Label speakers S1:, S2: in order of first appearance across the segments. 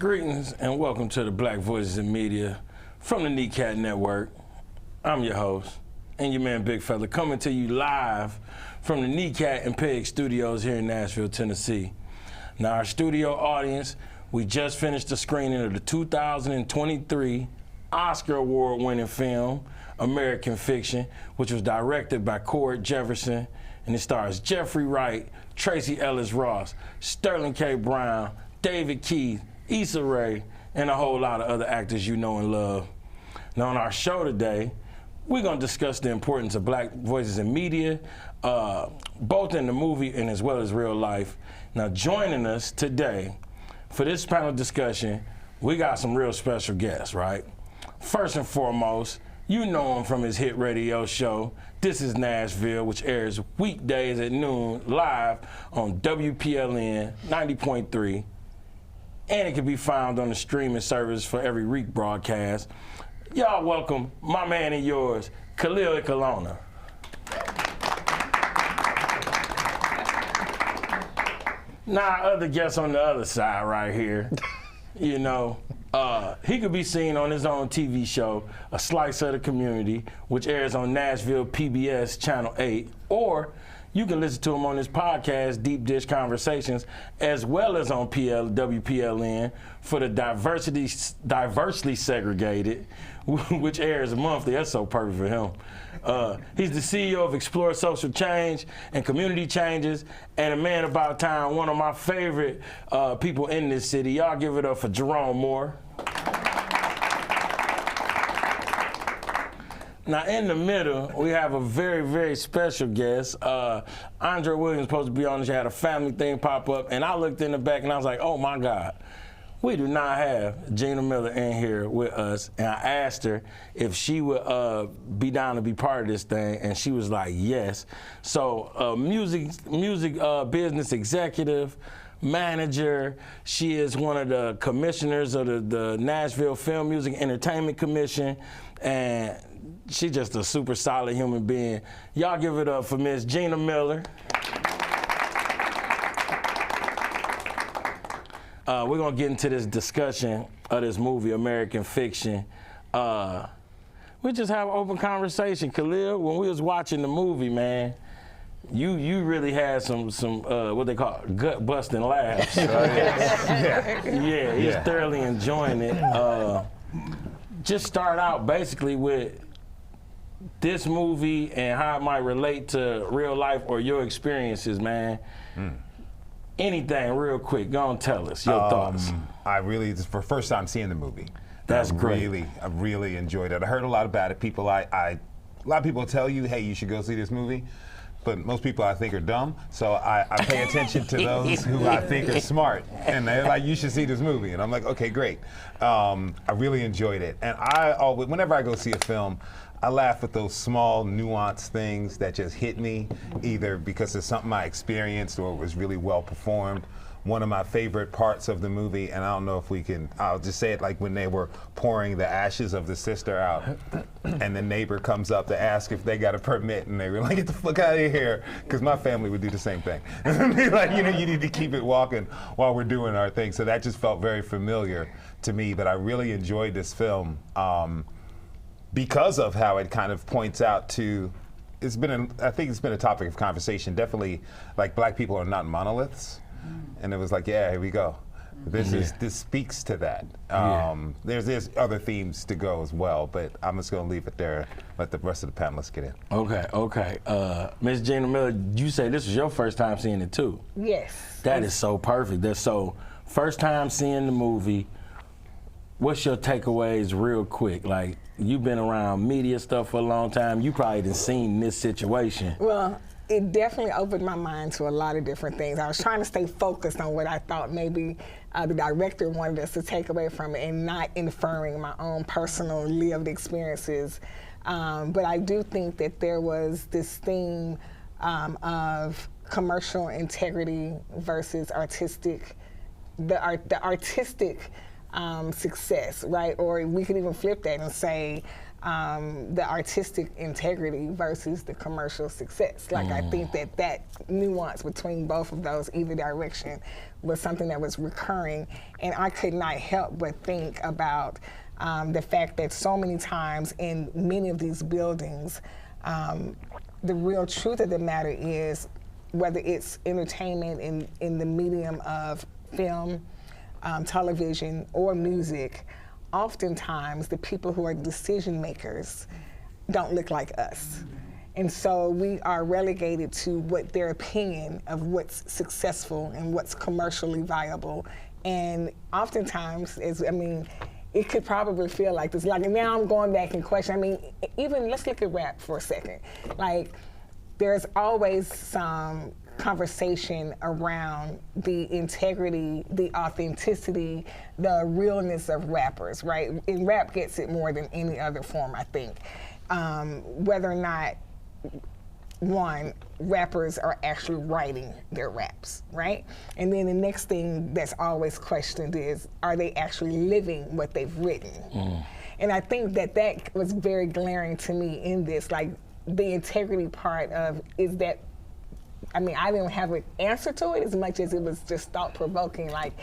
S1: Greetings and welcome to the Black Voices in Media from the NECAT Network. I'm your host and your man Big Fella, coming to you live from the NECAT and PEG studios here in Nashville, Tennessee. Now our studio audience, we just finished the screening of the 2023 Oscar Award-winning film, American Fiction, which was directed by Cord Jefferson, and it stars Jeffrey Wright, Tracy Ellis Ross, Sterling K. Brown, David Keith, Issa Rae, and a whole lot of other actors you know and love. Now on our show today, we're gonna discuss the importance of black voices in media, both in the movie and as well as real life. Now joining us today for this panel discussion, we got some real special guests, right? First and foremost, you know him from his hit radio show, This is Nashville, which airs weekdays at noon live on WPLN 90.3. And it can be found on the streaming service for every rebroadcast. Y'all welcome my man and yours, Khalil Ekulona. Now, our other guest on the other side right here, you know, he could be seen on his own TV show, A Slice of the Community, which airs on Nashville PBS Channel 8, or you can listen to him on his podcast, Deep Dish Conversations, as well as on WPLN for the Diversely Segregated, which airs monthly. That's so perfect for him. He's the CEO of Explore Social Change and Community Changes, and a man about town, one of my favorite people in this city. Y'all give it up for Jerome Moore. Now, in the middle, we have a very, very special guest. Andre Williams supposed to be on this. She had a family thing pop up, and I looked in the back, and I was like, oh, my God. We do not have Gina Miller in here with us, and I asked her if she would be down to be part of this thing, and she was like, yes. So, music business executive, manager. She is one of the commissioners of the Nashville Film Music Entertainment Commission, and she's just a super solid human being. Y'all give it up for Miss Gina Miller. We're gonna get into this discussion of this movie, American Fiction. We just have an open conversation. Khalil, when we was watching the movie, man, you really had some what they call gut busting laughs. Yeah, he's thoroughly enjoying it. Just start out basically with this movie and how it might relate to real life or your experiences, man. Anything real quick, go on, tell us your thoughts.
S2: This is the first time seeing the movie.
S1: That's great.
S2: I really enjoyed it. I heard a lot about it. A lot of people tell you, hey, you should go see this movie. But most people I think are dumb, so I pay attention to those who I think are smart. And they're like, you should see this movie. And I'm like, okay, great. I really enjoyed it. And whenever I go see a film, I laugh at those small, nuanced things that just hit me, either because it's something I experienced or it was really well performed. One of my favorite parts of the movie, and I don't know if I'll just say it, like when they were pouring the ashes of the sister out, and the neighbor comes up to ask if they got a permit, and they were like, get the fuck out of here, because my family would do the same thing. Like, you need to keep it walking while we're doing our thing. So that just felt very familiar to me, but I really enjoyed this film because of how it kind of points out to, I think it's been a topic of conversation, definitely, like black people are not monoliths. And it was like, yeah, here we go. This speaks to that. There's other themes to go as well, but I'm just gonna leave it there, let the rest of the panelists get in.
S1: Okay. Ms. Gina Miller, you say this was your first time seeing it too?
S3: Yes.
S1: That is so perfect. First time seeing the movie, what's your takeaways real quick? Like, you've been around media stuff for a long time. You probably done seen this situation.
S3: Well, it definitely opened my mind to a lot of different things. I was trying to stay focused on what I thought maybe the director wanted us to take away from it and not inferring my own personal lived experiences. But I do think that there was this theme of commercial integrity versus artistic, the artistic success, right? Or we could even flip that and say the artistic integrity versus the commercial success. Like I think that nuance between both of those, either direction, was something that was recurring, and I could not help but think about the fact that so many times in many of these buildings, the real truth of the matter is, whether it's entertainment in the medium of film, television, or music, oftentimes the people who are decision makers don't look like us. And so we are relegated to what their opinion of what's successful and what's commercially viable. And oftentimes, it could probably feel like this. Like now I'm going back and question, even let's look at rap for a second. Like there's always some conversation around the integrity, the authenticity, the realness of rappers, right? And rap gets it more than any other form, I think. Whether or not, one, rappers are actually writing their raps, right? And then the next thing that's always questioned is, are they actually living what they've written? And I think that was very glaring to me in this, like the integrity part of, is that, I didn't have an answer to it as much as it was just thought-provoking, like,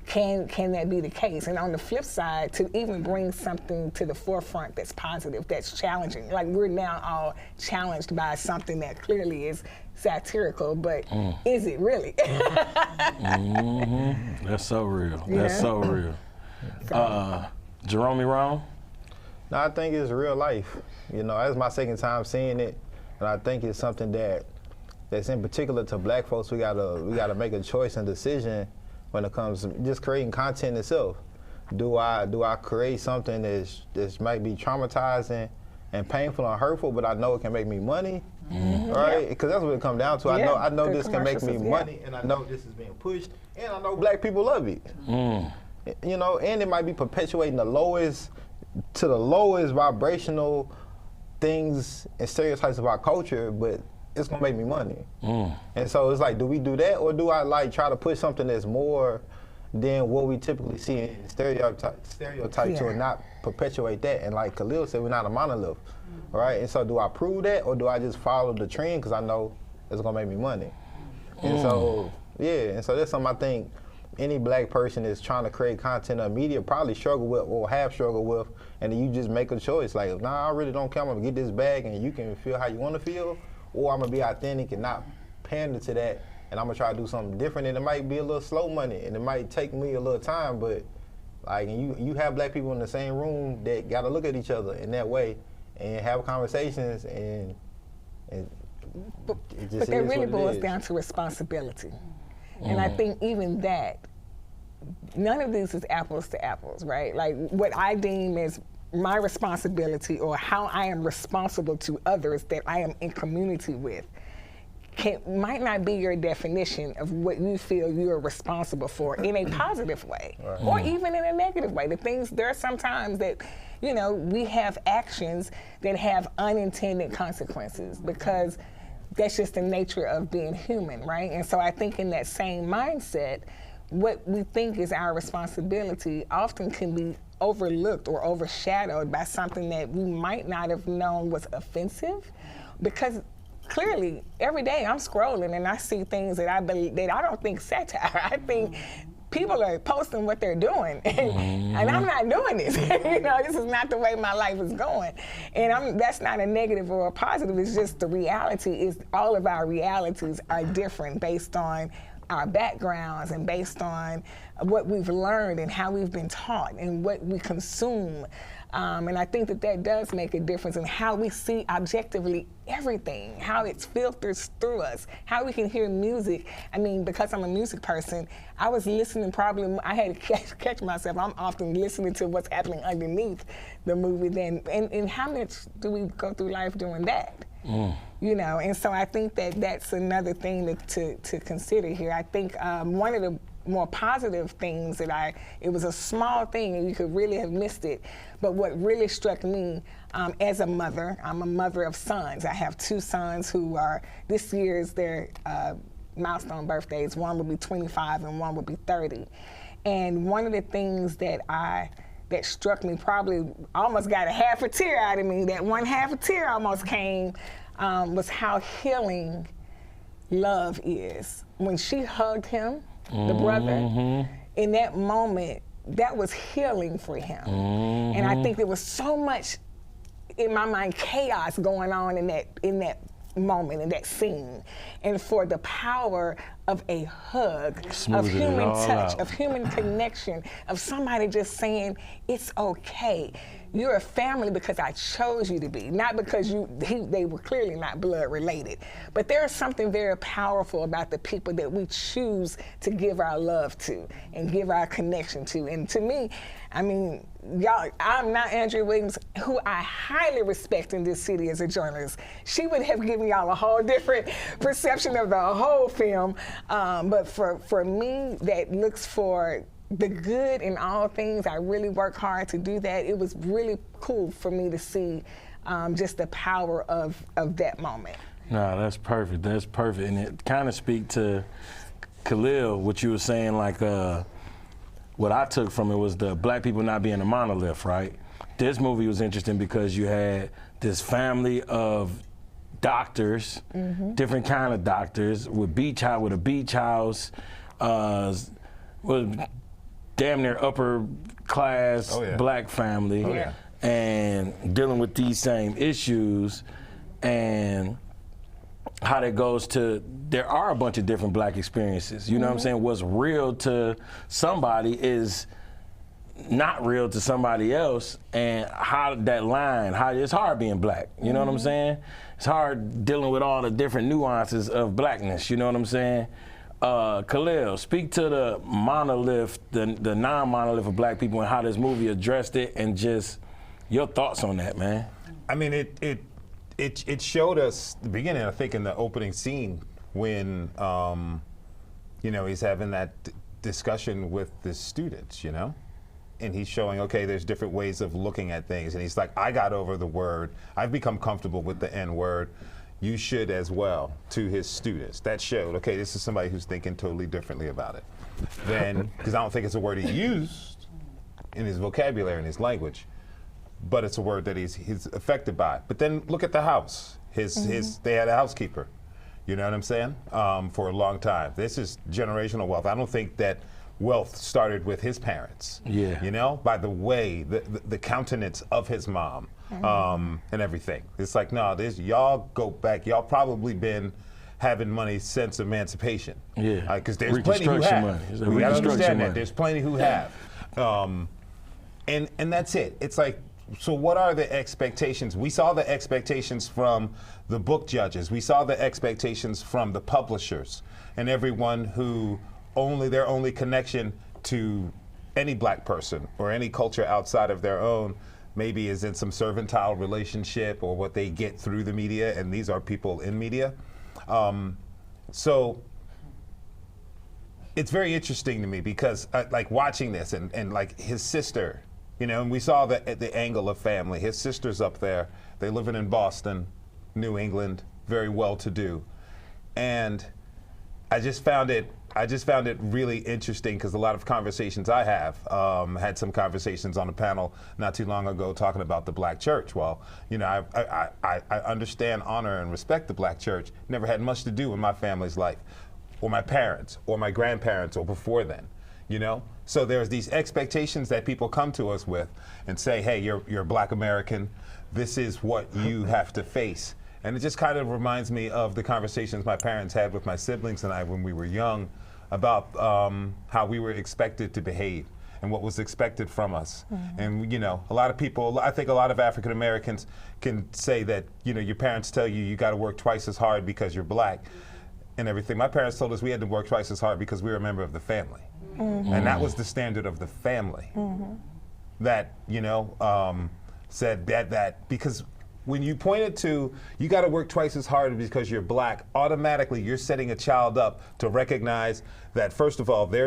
S3: can that be the case? And on the flip side, to even bring something to the forefront that's positive, that's challenging. Like we're now all challenged by something that clearly is satirical, but is it really?
S1: That's so real. That's so real. Jerome Moore?
S4: No, I think it's real life. That's my second time seeing it, and I think it's something that's in particular to black folks. We gotta make a choice and decision when it comes to just creating content itself. Do I create something that might be traumatizing and painful and hurtful, but I know it can make me money, right? Because that's what it comes down to. I know this can make me money, and I know this is being pushed, and I know black people love it. And it might be perpetuating the lowest vibrational things and stereotypes of our culture, but it's gonna make me money. And so it's like, do we do that, or do I like try to put something that's more than what we typically see in stereotype to not perpetuate that? And like Khalil said, we're not a monolith, right? And so do I prove that, or do I just follow the trend because I know it's gonna make me money? And so and so that's something I think any black person is trying to create content or media probably struggle with or have struggled with, and then you just make a choice like, nah, I really don't care, I'm gonna get this bag and you can feel how you wanna feel, or I'm gonna be authentic and not pander to that, and I'm gonna try to do something different, and it might be a little slow money, and it might take me a little time, but like, and you have black people in the same room that gotta look at each other in that way and have conversations, and
S3: but that really boils down to responsibility. And I think even that, none of this is apples to apples, right? Like what I deem as my responsibility, or how I am responsible to others that I am in community with, might not be your definition of what you feel you are responsible for in a positive way, or even in a negative way. There are some times that, we have actions that have unintended consequences because that's just the nature of being human, right? And so I think in that same mindset, what we think is our responsibility often can be overlooked or overshadowed by something that we might not have known was offensive, because clearly every day I'm scrolling and I see things that I don't think satire. I think people are posting what they're doing, and I'm not doing this. This is not the way my life is going, and that's not a negative or a positive. It's just the reality is all of our realities are different based on our backgrounds and based on what we've learned and how we've been taught and what we consume. And I think that does make a difference in how we see objectively everything, how it filters through us, how we can hear music. Because I'm a music person, I was listening I had to catch myself. I'm often listening to what's happening underneath the movie then. And how much do we go through life doing that? And so I think that's another thing to consider here. I think one of the more positive things it was a small thing and you could really have missed it, but what really struck me as a mother, I'm a mother of sons. I have two sons who are, this year's their milestone birthdays. One will be 25 and one will be 30. And one of the things that I that struck me, probably almost got a half a tear out of me. That one half a tear almost came, was how healing love is. When she hugged him, the brother, in that moment, that was healing for him. And I think there was so much, in my mind, chaos going on in that moment, in that scene. And for the power of a hug, of human touch, of human connection, of somebody just saying, it's okay. You're a family because I chose you to be, not because they were clearly not blood related. But there is something very powerful about the people that we choose to give our love to and give our connection to. And to me, I mean, y'all, I'm not Andrea Williams, who I highly respect in this city as a journalist. She would have given y'all a whole different perception of the whole film. But for me, that looks for the good in all things, I really work hard to do that. It was really cool for me to see just the power of that moment.
S1: No, that's perfect. That's perfect. And it kind of speak to Khalil, what you were saying, like what I took from it was the black people not being a monolith, right? This movie was interesting because you had this family of doctors, different kind of doctors, with a beach house, was damn near upper class black family, and dealing with these same issues, and how that goes to, there are a bunch of different black experiences. You know what I'm saying? What's real to somebody is not real to somebody else, and how that line, how it's hard being black. You know what I'm saying? It's hard dealing with all the different nuances of blackness. You know what I'm saying? Khalil, speak to the monolith, the non-monolith of black people, and how this movie addressed it, and just your thoughts on that, man.
S2: I mean, it showed us the beginning, I think, in the opening scene when, you know, he's having that discussion with the students, you know? And he's showing, okay, there's different ways of looking at things. And he's like, I got over the word. I've become comfortable with the N-word. You should as well, to his students. That showed, okay, this is somebody who's thinking totally differently about it. Then, because I don't think it's a word he used in his vocabulary, in his language, but it's a word that he's affected by. But then look at the house. They had a housekeeper, you know what I'm saying, for a long time. This is generational wealth. I don't think that wealth started with his parents, you know, by the way, the countenance of his mom. And everything. It's like, no, y'all go back. Y'all probably been having money since emancipation. Yeah. Because there's plenty who have. We gotta understand that. There's plenty who have. And that's it. It's like, so what are the expectations? We saw the expectations from the book judges. We saw the expectations from the publishers and everyone who their only connection to any black person or any culture outside of their own maybe is in some servile relationship or what they get through the media, and these are people in media. So it's very interesting to me because like watching this and like his sister, you know, and we saw the angle of family. His sister's up there. They living in Boston, New England, very well-to-do. And I just found it really interesting because a lot of conversations I have, had some conversations on a panel not too long ago talking about the black church. Well, you know, I understand, honor, and respect the black church. Never had much to do with my family's life, or my parents, or my grandparents, or before then, you know? So there's these expectations that people come to us with and say, hey, you're a black American, this is what you have to face. And it just kind of reminds me of the conversations my parents had with my siblings and I when we were young about how we were expected to behave and what was expected from us. And you know, a lot of people, I think a lot of African Americans can say that, you know, your parents tell you got to work twice as hard because you're black and everything. My parents told us we had to work twice as hard because we were a member of the family. And that was the standard of the family. That, you know, said that because when you pointed to, you got to work twice as hard because you're black, automatically you're setting a child up to recognize that, first of all, their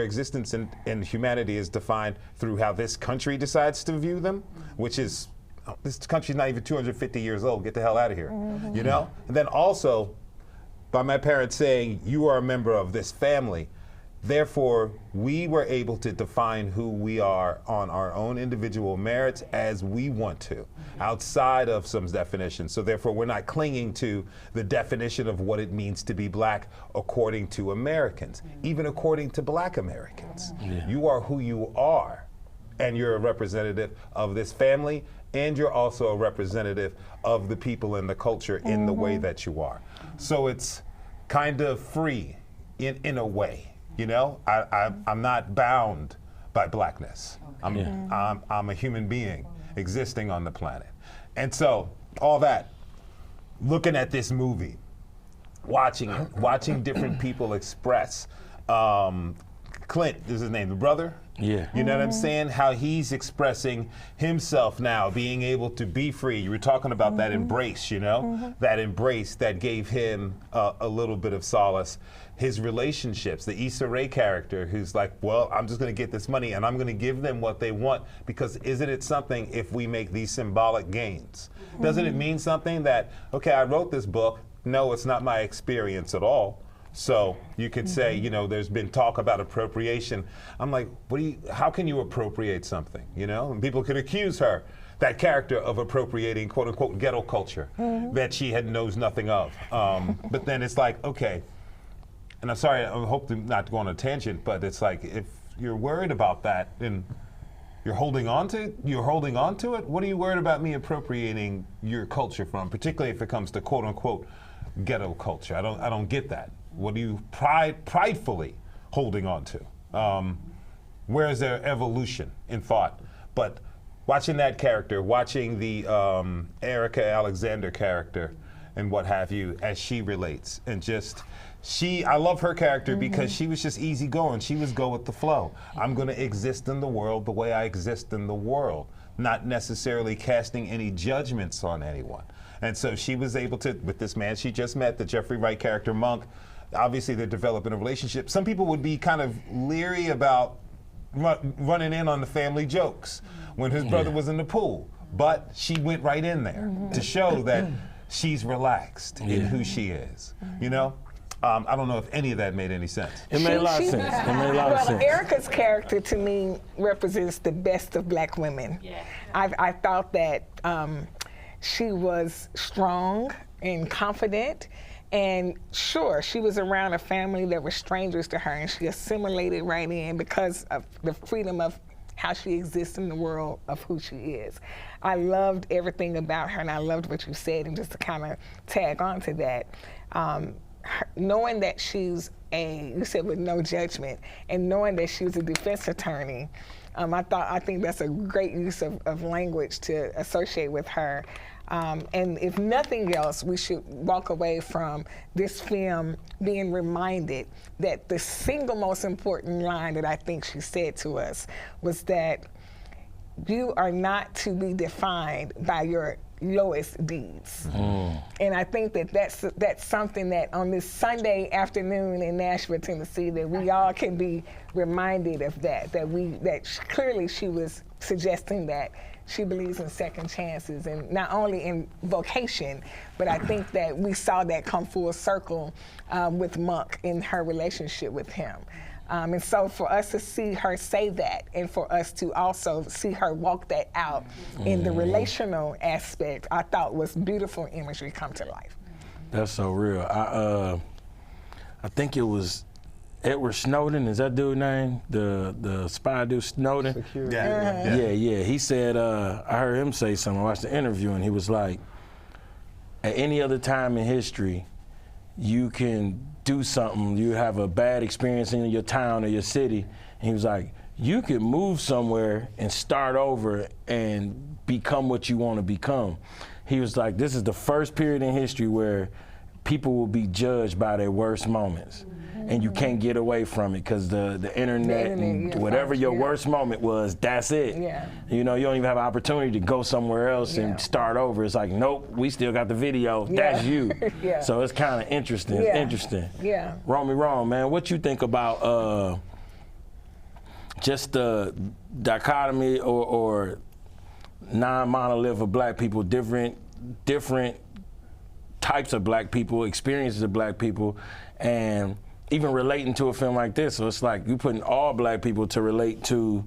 S2: existence in humanity is defined through how this country decides to view them, which is, this country's not even 250 years old, get the hell out of here, you know? And then also, by my parents saying, you are a member of this family, Therefore, we were able to define who we are on our own individual merits as we want to, outside of some definition. So therefore, we're not clinging to the definition of what it means to be black according to Americans, even according to black Americans.
S1: Yeah.
S2: You are who you are, and you're a representative of this family, and you're also a representative of the people and the culture in the way that you are. So it's kind of free in a way. You know, I'm not bound by blackness. I'm a human being existing on the planet. And so, all that, looking at this movie, watching it, watching different people express. Clint is his name, the brother?
S1: Yeah.
S2: You know what I'm saying? How he's expressing himself now, being able to be free. You were talking about that embrace, you know? That embrace that gave him a little bit of solace. His relationships, the Issa Rae character, who's like, well, I'm just gonna get this money and I'm gonna give them what they want, because isn't it something if we make these symbolic gains? Doesn't it mean something that, okay, I wrote this book, no, it's not my experience at all. So you could say, you know, there's been talk about appropriation. I'm like, how can you appropriate something, you know? And people could accuse her, that character, of appropriating quote unquote ghetto culture that she knows nothing of. But then it's like, okay, and I'm sorry, I hope to not go on a tangent, but it's like, if you're worried about that, then you're holding on to it? What are you worried about me appropriating your culture from, particularly if it comes to quote unquote ghetto culture? I don't get that. What are you pridefully holding on to? Where is there evolution in thought? But watching that character, watching the Erica Alexander character and what have you, as she relates, and just, I love her character because she was just easygoing. She was go with the flow. I'm gonna exist in the world the way I exist in the world, not necessarily casting any judgments on anyone. And so she was able to, with this man she just met, the Jeffrey Wright character, Monk, obviously they're developing a relationship. Some people would be kind of leery about running in on the family jokes when his brother was in the pool, but she went right in there to show that she's relaxed in who she is, you know? I don't know if any of that made any sense.
S1: It made a lot of sense. It made a lot of sense.
S3: Erica's character, to me, represents the best of black women. Yeah. I thought that she was strong and confident, and sure, she was around a family that were strangers to her, and she assimilated right in because of the freedom of how she exists in the world of who she is. I loved everything about her, and I loved what you said, and just to kind of tag on to that, knowing that she's you said with no judgment, and knowing that she was a defense attorney, I think that's a great use of language to associate with her. And if nothing else, we should walk away from this film being reminded that the single most important line that I think she said to us was that you are not to be defined by your lowest deeds. And I think that that's something that on this Sunday afternoon in Nashville, Tennessee, that we all can be reminded of that clearly she was suggesting that she believes in second chances, and not only in vocation, but I think that we saw that come full circle with Monk in her relationship with him. And so for us to see her say that, and for us to also see her walk that out in the relational aspect, I thought was beautiful imagery come to life.
S1: That's so real. I think it was Edward Snowden, is that dude's name? The spy dude Snowden? Yeah. He said, I heard him say something, I watched the interview, and he was like, at any other time in history, you can do something, you have a bad experience in your town or your city, and he was like, you can move somewhere and start over and become what you want to become. He was like, this is the first period in history where people will be judged by their worst moments. And you can't get away from it because the internet and whatever your worst moment was, that's it. Yeah. You know, you don't even have an opportunity to go somewhere else and start over. It's like, nope, we still got the video. That's you. So it's kind of interesting. It's interesting. Yeah. Romy Wrong, man, what you think about just the dichotomy or non-monolith of black people, different types of black people, experiences of black people, and even relating to a film like this. So it's like you putting all black people to relate to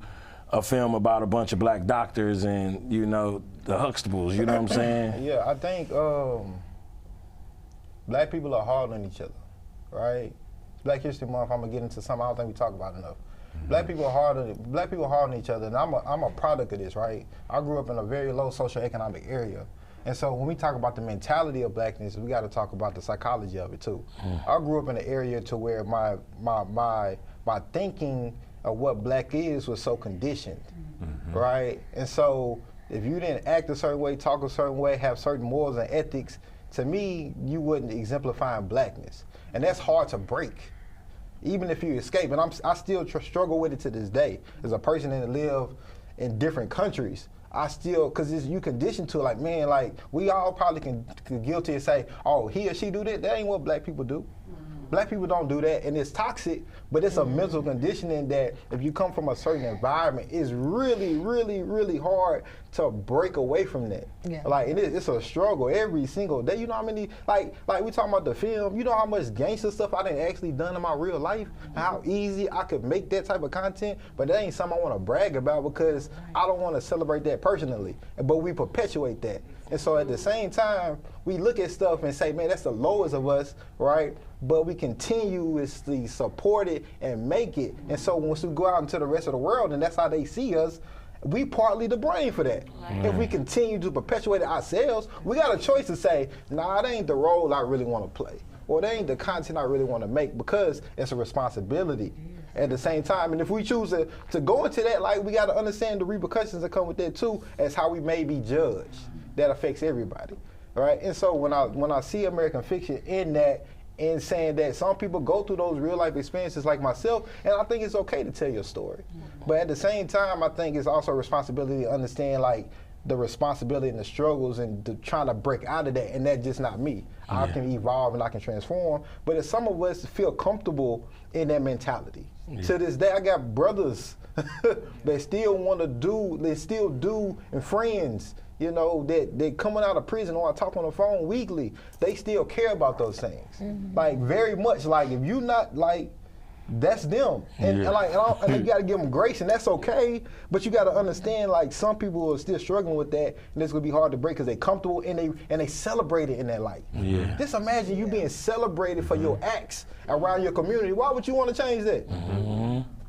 S1: a film about a bunch of black doctors and, you know, the Huxtables, you know what I'm saying?
S4: Yeah, I think black people are hard on each other, right? Black History Month, I'm gonna get into something I don't think we talk about enough. Black people are hard on each other, and I'm a product of this, right? I grew up in a very low socioeconomic area. And so when we talk about the mentality of blackness, we got to talk about the psychology of it too. I grew up in an area to where my thinking of what black is was so conditioned, right? And so if you didn't act a certain way, talk a certain way, have certain morals and ethics, to me, you wouldn't exemplify blackness. And that's hard to break, even if you escape. And I still struggle with it to this day. As a person that live in different countries, I still, because you conditioned to, like, man, like, we all probably can guilty and say, oh, he or she do that. That ain't what black people do. Black people don't do that, and it's toxic, but it's a mental conditioning that if you come from a certain environment, it's really, really, really hard to break away from that.
S3: Yeah.
S4: Like, it's a struggle every single day. You know how many, like we talking about the film, you know how much gangster stuff I done actually done in my real life, how easy I could make that type of content, but that ain't something I want to brag about because I don't want to celebrate that personally, but we perpetuate that. And so at the same time, we look at stuff and say, man, that's the lowest of us, right? But we continuously support it and make it. And so once we go out into the rest of the world and that's how they see us, we partly to blame for that. If we continue to perpetuate it ourselves, we got a choice to say, nah, that ain't the role I really want to play. Or that ain't the content I really want to make because it's a responsibility. At the same time, and if we choose to go into that, like, we got to understand the repercussions that come with that too, as how we may be judged. That affects everybody, right? And so when I see American fiction in that, and saying that some people go through those real life experiences like myself, and I think it's okay to tell your story. But at the same time, I think it's also a responsibility to understand, like, the responsibility and the struggles and trying to break out of that, and that's just not me. I can evolve and I can transform, but if some of us feel comfortable in that mentality. To this day, I got brothers that still want to do, they still do, and friends, you know, that they coming out of prison or I talk on the phone weekly, they still care about those things. Like, very much, like, if you not, like, that's them. And, you got to give them grace, and that's okay, but you got to understand, like, some people are still struggling with that, and it's going to be hard to break because they're comfortable and they celebrate it in that light. Just imagine you being celebrated for your acts around your community. Why would you want to change that?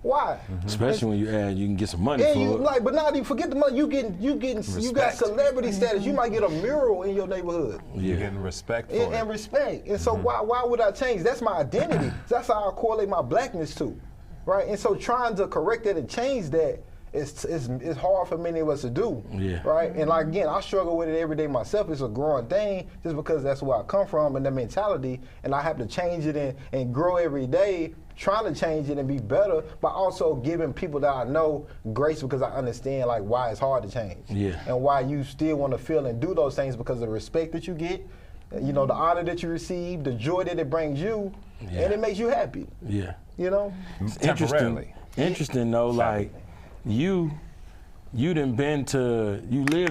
S4: Why?
S1: Especially when you can get some money for it.
S4: Like, but not even forget the money. You got celebrity status. You might get a mural in your neighborhood.
S2: You're getting respect for it.
S4: And respect. And so why would I change? That's my identity. That's how I correlate my blackness to, right? And so trying to correct that and change that, it's hard for many of us to do, right? And, like, again, I struggle with it every day myself. It's a growing thing just because that's where I come from and the mentality, and I have to change it and grow every day, trying to change it and be better, but also giving people that I know grace because I understand, like, why it's hard to change. And why you still want to feel and do those things because of the respect that you get, you know, the honor that you receive, the joy that it brings you, and it makes you happy. You know?
S1: Interesting though, like, you lived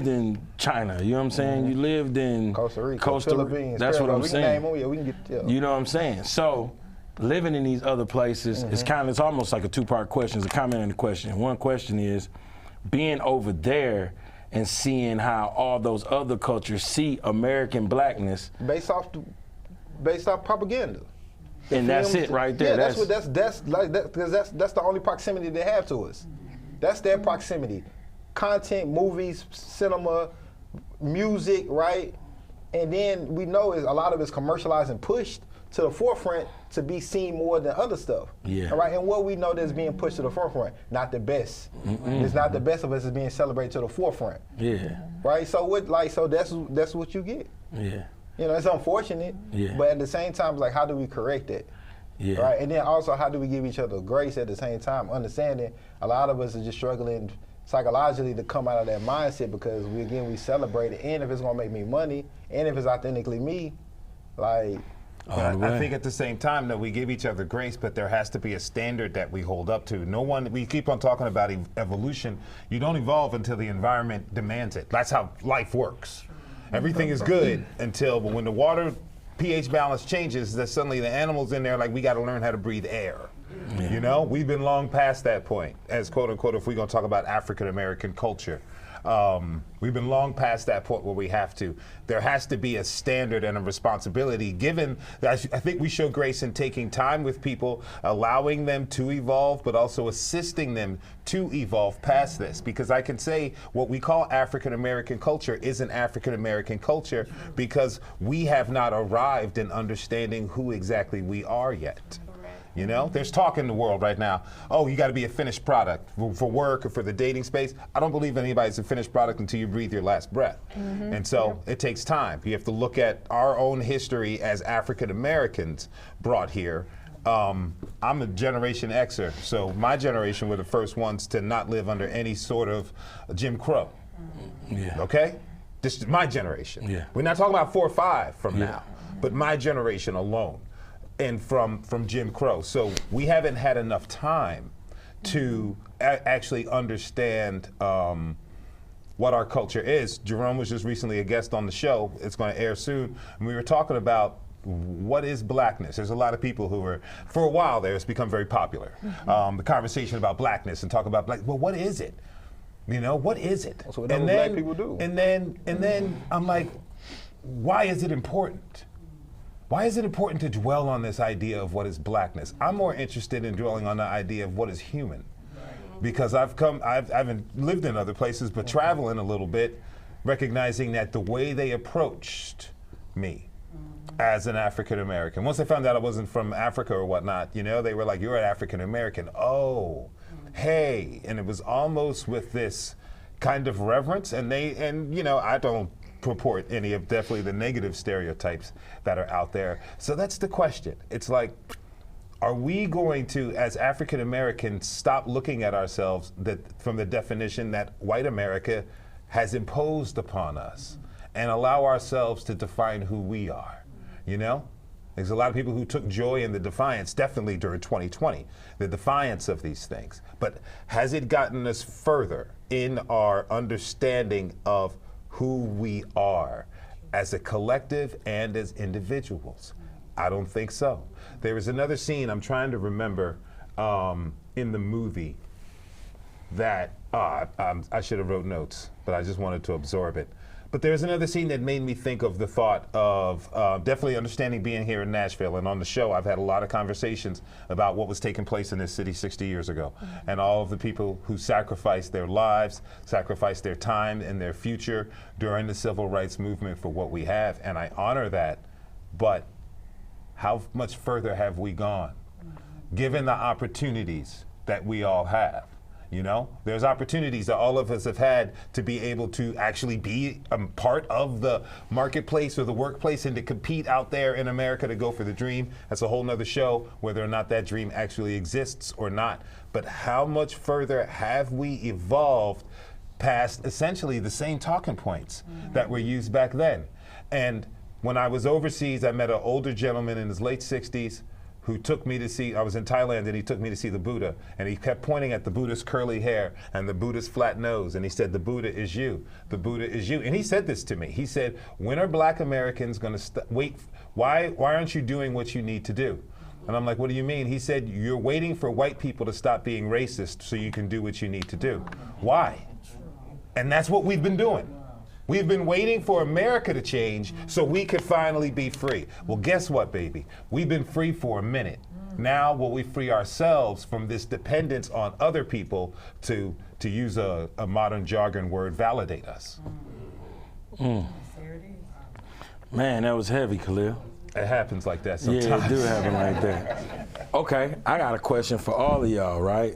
S1: in China, you know what I'm saying? You lived in
S4: Costa Rica, Philippines.
S1: That's what I'm saying.
S4: We can get,
S1: You know what I'm saying? So, living in these other places, it's almost like a two-part question. It's a comment and a question. One question is, being over there and seeing how all those other cultures see American blackness
S4: based off propaganda.
S1: And that's it right there.
S4: That's the only proximity they have to us. That's their proximity. Content, movies, cinema, music, right? And then we know a lot of it's commercialized and pushed to the forefront to be seen more than other stuff. All right, and what we know that's being pushed to the forefront, not the best. It's not the best of us is being celebrated to the forefront. Right. So that's what you get. You know, it's unfortunate. But at the same time, it's like, how do we correct it? Right. And then also, how do we give each other grace at the same time, understanding a lot of us are just struggling psychologically to come out of that mindset because we celebrate it, and if it's gonna make me money, and if it's authentically me, like.
S2: I think at the same time that we give each other grace, but there has to be a standard that we hold up to. We keep on talking about evolution. You don't evolve until the environment demands it. That's how life works. Everything is good until when the water pH balance changes, that suddenly the animals in there, like, we got to learn how to breathe air.
S1: Yeah.
S2: You know, we've been long past that point, as quote unquote, if we're going to talk about African American culture. We've been long past that point where we have to. There has to be a standard and a responsibility given that I think we show grace in taking time with people, allowing them to evolve, but also assisting them to evolve past this. Because I can say what we call African American culture isn't African American culture because we have not arrived in understanding who exactly we are yet. You know, there's talk in the world right now, oh, you got to be a finished product for work or for the dating space. I don't believe anybody's a finished product until you breathe your last breath. And so it takes time. You have to look at our own history as African Americans brought here. I'm a Generation Xer, so my generation were the first ones to not live under any sort of Jim Crow.
S1: Yeah.
S2: Okay? This is my generation.
S1: Yeah.
S2: We're not talking about 4 or 5 from now, but my generation alone. And from Jim Crow. So we haven't had enough time to actually understand what our culture is. Jerome was just recently a guest on the show. It's going to air soon. And we were talking about what is blackness. There's a lot of people who are, for a while there, it's become very popular. The conversation about blackness and talk about well, what is it? You know, what is it?
S4: That's what black people do.
S2: And then I'm like, why is it important? Why is it important to dwell on this idea of what is blackness? I'm more interested in dwelling on the idea of what is human. Because I haven't lived in other places, but traveling a little bit, recognizing that the way they approached me as an African American, once they found out I wasn't from Africa or whatnot, you know, they were like, you're an African American. Oh, hey. And it was almost with this kind of reverence. And you know, I don't purport any of definitely the negative stereotypes that are out there. So that's the question. It's like, are we going to, as African Americans, stop looking at ourselves from the definition that white America has imposed upon us and allow ourselves to define who we are? You know? There's a lot of people who took joy in the defiance, definitely during 2020, the defiance of these things. But has it gotten us further in our understanding of who we are as a collective and as individuals? I don't think so. There is another scene I'm trying to remember in the movie that I should have wrote notes, but I just wanted to absorb it. But there's another scene that made me think of the thought of definitely understanding being here in Nashville. And on the show, I've had a lot of conversations about what was taking place in this city 60 years ago. And all of the people who sacrificed their lives, sacrificed their time and their future during the civil rights movement for what we have. And I honor that. But how much further have we gone? Given the opportunities that we all have. You know, there's opportunities that all of us have had to be able to actually be a part of the marketplace or the workplace and to compete out there in America to go for the dream. That's a whole nother show, whether or not that dream actually exists or not. But how much further have we evolved past essentially the same talking points that were used back then? And when I was overseas, I met an older gentleman in his late 60s who took me to see, I was in Thailand and he took me to see the Buddha, and he kept pointing at the Buddha's curly hair and the Buddha's flat nose, and he said, the Buddha is you, the Buddha is you. And he said this to me, he said, when are black Americans gonna wait, why aren't you doing what you need to do? And I'm like, what do you mean? He said, you're waiting for white people to stop being racist so you can do what you need to do. Why? And that's what we've been doing. We've been waiting for America to change so we could finally be free. Well, guess what, baby? We've been free for a minute. Now will we free ourselves from this dependence on other people to use a modern jargon word, validate us?
S1: Man, that was heavy, Khalil.
S2: It happens like that sometimes.
S1: Yeah, it do happen like that. Okay, I got a question for all of y'all, right?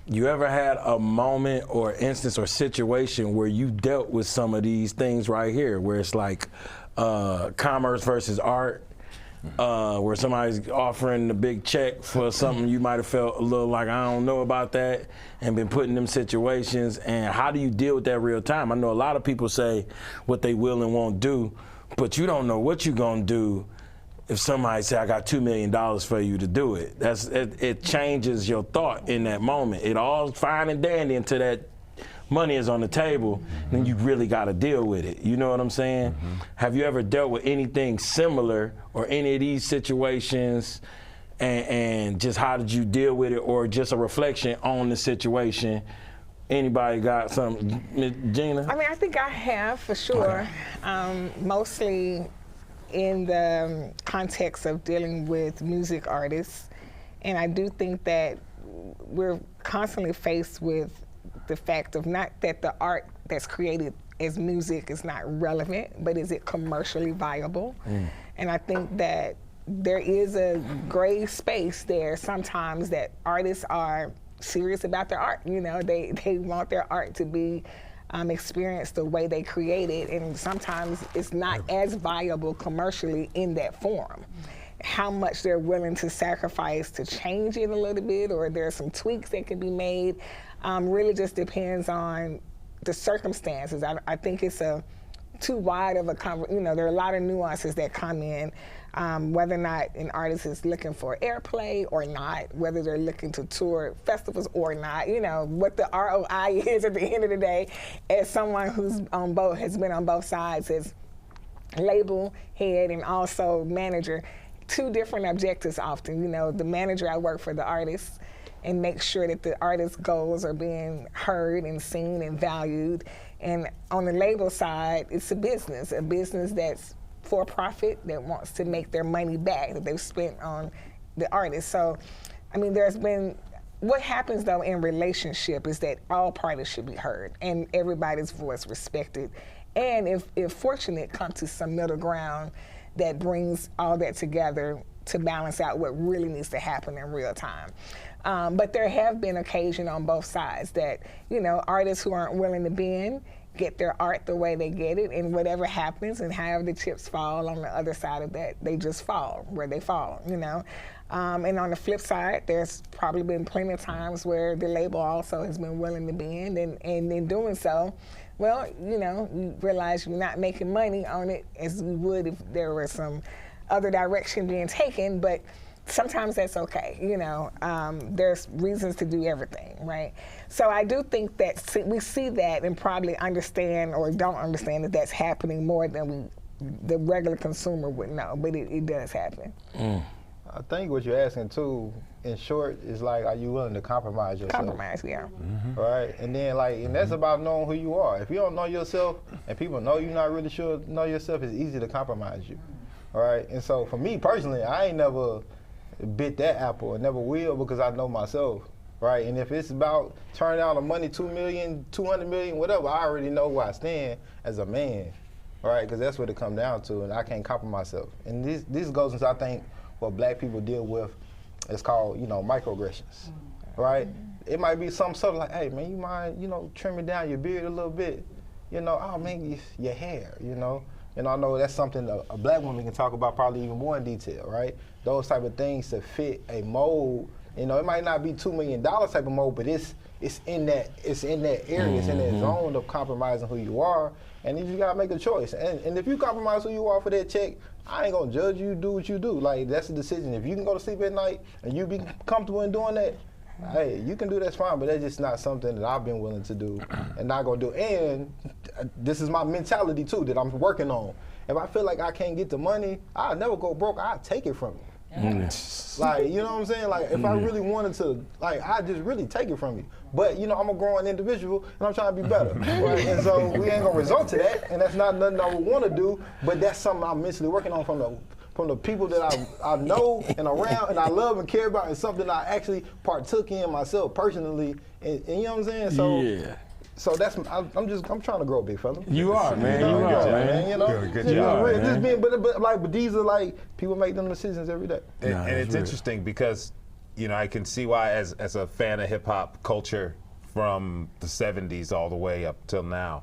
S1: You ever had a moment or instance or situation where you dealt with some of these things right here, where it's like commerce versus art, where somebody's offering a big check for something you might have felt a little like, I don't know about that, and been put in them situations, and how do you deal with that real time? I know a lot of people say what they will and won't do, but you don't know what you're gonna do if somebody say, I got $2 million for you to do it. It changes your thought in that moment. It all fine and dandy until that money is on the table, then you really got to deal with it. You know what I'm saying? Have you ever dealt with anything similar or any of these situations, and just how did you deal with it, or just a reflection on the situation? Anybody got something, Ms. Gina?
S3: I mean, I think I have, for sure. Mostly in the context of dealing with music artists. And I do think that we're constantly faced with the fact of not that the art that's created as music is not relevant, but is it commercially viable? And I think that there is a gray space there sometimes that artists are serious about their art. You know, they want their art to be experienced the way they create it, and sometimes it's not as viable commercially in that form. How much they're willing to sacrifice to change it a little bit, or there are some tweaks that can be made, really just depends on the circumstances. I think it's too wide of a conversation. You know, there are a lot of nuances that come in, whether or not an artist is looking for airplay or not, whether they're looking to tour festivals or not, you know, what the ROI is at the end of the day. As someone who's has been on both sides as label head and also manager, two different objectives often. You know, the manager, I work for the artists and make sure that the artist's goals are being heard and seen and valued. And on the label side, it's a business that's for profit, that wants to make their money back that they've spent on the artist. So, I mean, what happens though in relationship is that all parties should be heard and everybody's voice respected. And if fortunate, come to some middle ground that brings all that together to balance out what really needs to happen in real time. But there have been occasions on both sides that, you know, artists who aren't willing to bend get their art the way they get it, and whatever happens and however the chips fall on the other side of that, they just fall where they fall, you know. And on the flip side, there's probably been plenty of times where the label also has been willing to bend, and in doing so, well, you know, you realize you're not making money on it as you would if there were some other direction being taken, but sometimes that's okay, you know. There's reasons to do everything, right? So I do think that we see that and probably understand or don't understand that that's happening more than the regular consumer would know, but it does happen.
S4: I think what you're asking too, in short, is like, are you willing to compromise yourself?
S3: Compromise, yeah.
S4: Right, and then and that's about knowing who you are. If you don't know yourself and people know you're not really sure know yourself, it's easy to compromise you. All right, and so for me personally, I ain't never bit that apple and never will, because I know myself, right? And if it's about turning out the money, $2 million, $200 million, whatever, I already know where I stand as a man, right? Because that's what it comes down to, and I can't compromise myself. And this goes into, I think, what black people deal with. It's called, you know, microaggressions, right? It might be something subtle like, hey man, you mind, you know, trimming down your beard a little bit, you know? Oh man, your hair, you know? And I know that's something a black woman can talk about probably even more in detail, right? Those type of things to fit a mold. You know, it might not be $2 million type of mold, but it's in that area, it's in that zone of compromising who you are, and you gotta make a choice. And if you compromise who you are for that check, I ain't gonna judge you. Do what you do. Like, that's a decision. If you can go to sleep at night and you be comfortable in doing that, hey, you can do that's fine, but that's just not something that I've been willing to do and not gonna do. And this is my mentality too that I'm working on. If I feel like I can't get the money, I'll never go broke. I'll take it from you. Like, you know what I'm saying? Like, if I really wanted to, like, I just really take it from you. But, you know, I'm a growing individual and I'm trying to be better. Right? And so we ain't gonna resort to that, and that's not nothing I would want to do, but that's something I'm mentally working on from the people that I know and around and I love and care about, and something I actually partook in myself personally. And you know what I'm saying? So,
S1: yeah.
S4: So that's I'm trying to grow, big fella.
S1: You are, man.
S4: You know,
S1: You are, man.
S4: You know,
S2: Good
S4: you
S2: job,
S4: know,
S2: man.
S4: just being, but these are like people make them decisions every day.
S2: And,
S1: Nah,
S2: and it's
S1: real.
S2: interesting because, you know, I can see why, as a fan of hip hop culture from the 70s all the way up till now,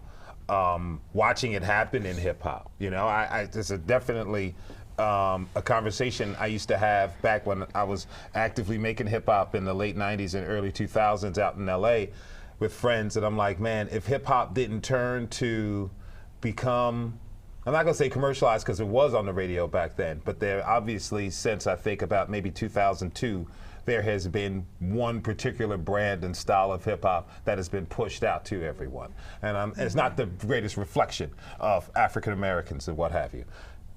S2: watching it happen in hip hop. You know, this is definitely a conversation I used to have back when I was actively making hip hop in the late 90s and early 2000s out in LA with friends, and I'm like, man, if hip hop didn't turn to become I'm not going to say commercialized because it was on the radio back then, but there obviously, since I think about maybe 2002, there has been one particular brand and style of hip hop that has been pushed out to everyone. And it's not the greatest reflection of African Americans and what have you.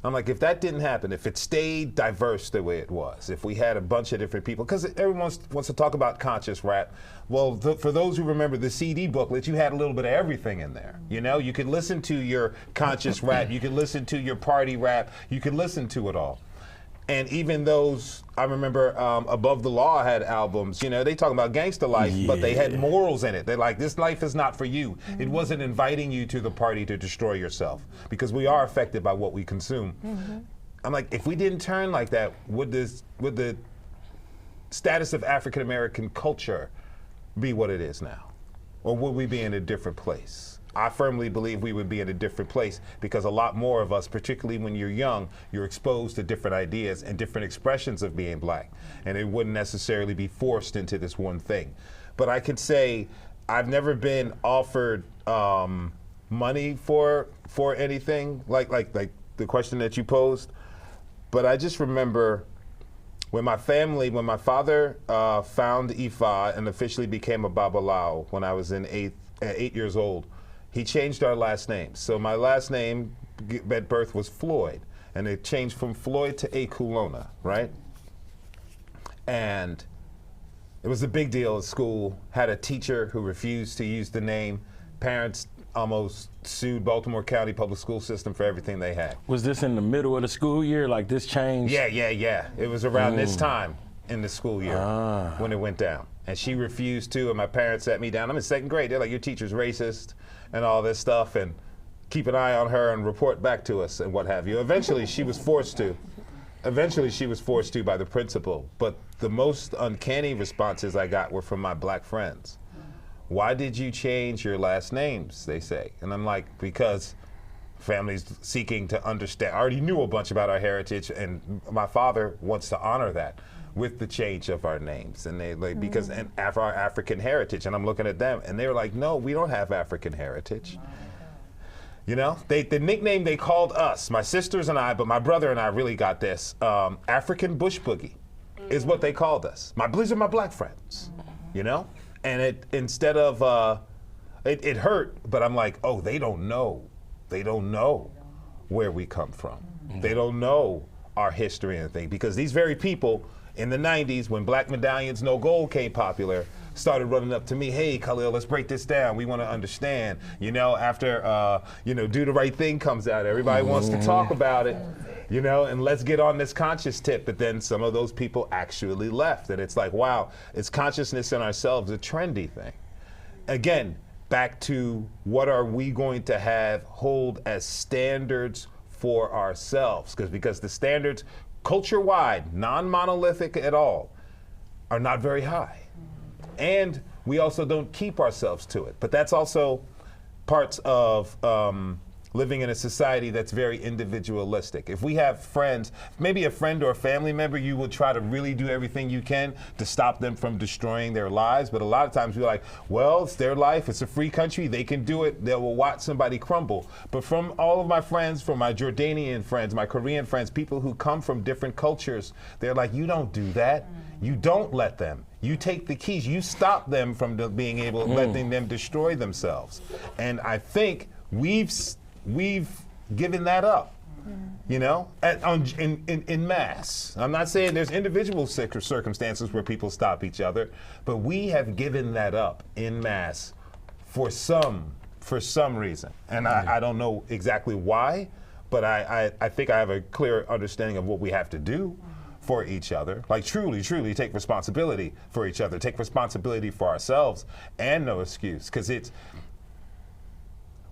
S2: I'm like, if that didn't happen, if it stayed diverse the way it was, if we had a bunch of different people, because everyone wants to talk about conscious rap. Well, for those who remember the CD booklet, you had a little bit of everything in there. You know, you could listen to your conscious rap, you could listen to your party rap, you could listen to it all. And even those, I remember Above the Law had albums, you know, they talk about gangster life, but they had morals in it. They're like, this life is not for you. It wasn't inviting you to the party to destroy yourself, because we are affected by what we consume. I'm like, if we didn't turn like that, would the status of African American culture be what it is now? Or would we be in a different place? I firmly believe we would be in a different place, because a lot more of us, particularly when you're young, you're exposed to different ideas and different expressions of being black. And it wouldn't necessarily be forced into this one thing. But I could say I've never been offered money for anything like the question that you posed. But I just remember when my father found Ifa and officially became a Babalawo when I was 8 years old, he changed our last names. So my last name at birth was Floyd, and it changed from Floyd to Ekulona, right? And it was a big deal at school. Had a teacher who refused to use the name. Parents almost sued Baltimore County Public School System for everything they had.
S1: Was this in the middle of the school year, like this changed?
S2: Yeah. It was around this time in the school year when it went down. And she refused to, and my parents sat me down. I'm in 2nd grade. They're like, your teacher's racist and all this stuff, and keep an eye on her and report back to us and what have you. Eventually she was forced to by the principal, but the most uncanny responses I got were from my black friends. Why did you change your last names, they say. And I'm like, because families seeking to understand. I already knew a bunch about our heritage, and my father wants to honor that with the change of our names, and they like because and our African heritage. And I'm looking at them, and they were like, "No, we don't have African heritage." You know, the nickname they called us, my sisters and I, but my brother and I really got this. African Bush Boogie is what they called us. These are my black friends, you know, and it instead of it hurt, but I'm like, oh, they don't know where we come from. They don't know our history and things, because these very people in the 90s, when Black Medallions No Gold came popular, started running up to me, hey, Khalil, let's break this down. We want to understand. You know, after, Do the Right Thing comes out, everybody wants to talk about it, you know, and let's get on this conscious tip. But then some of those people actually left. And it's like, wow, is consciousness in ourselves a trendy thing? Again, back to what are we going to hold as standards for ourselves? Because the standards, culture-wide, non-monolithic at all, are not very high. And we also don't keep ourselves to it. But that's also parts of living in a society that's very individualistic. If we have friends, maybe a friend or a family member, you will try to really do everything you can to stop them from destroying their lives. But a lot of times we're like, well, it's their life, it's a free country, they can do it, they will watch somebody crumble. But from all of my friends, from my Jordanian friends, my Korean friends, people who come from different cultures, they're like, you don't do that. You don't let them. You take the keys, you stop them from being able, letting them destroy themselves. And I think we've given that up, you know, in mass. I'm not saying there's individual circumstances where people stop each other, but we have given that up in mass for some reason. And I don't know exactly why, but I think I have a clear understanding of what we have to do for each other. Like truly take responsibility for each other, take responsibility for ourselves, and no excuse. Because it's,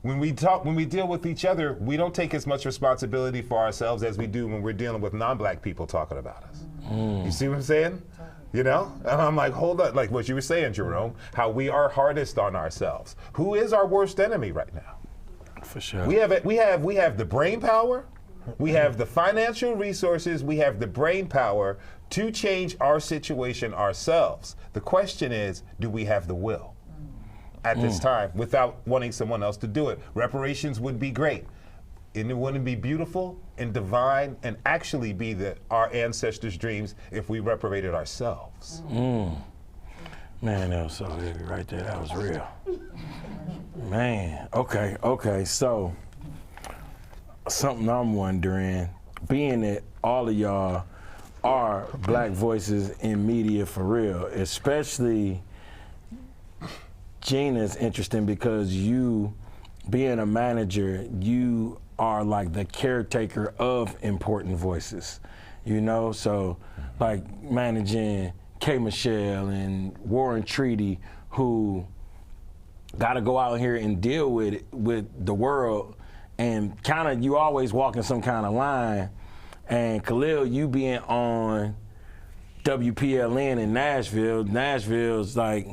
S2: when we deal with each other, we don't take as much responsibility for ourselves as we do when we're dealing with non-black people talking about us. You see what I'm saying? You know? And I'm like, hold on, like what you were saying, Jerome, how we are hardest on ourselves. Who is our worst enemy right now?
S1: For sure.
S2: We have the brain power, we have the financial resources, we have the brain power to change our situation ourselves. The question is, do we have the will at this time without wanting someone else to do it? Reparations would be great. And it wouldn't be beautiful and divine and actually be our ancestors' dreams if we reparated ourselves.
S1: Man, that was so heavy right there. That was real. Man, okay. So, something I'm wondering, being that all of y'all are black voices in media for real, especially Gina's interesting because you, being a manager, you are like the caretaker of important voices, you know? So, like managing K. Michelle and Warren Treaty, who got to go out here and deal with the world, and kind of you always walking some kind of line. And Khalil, you being on WPLN in Nashville, Nashville's like,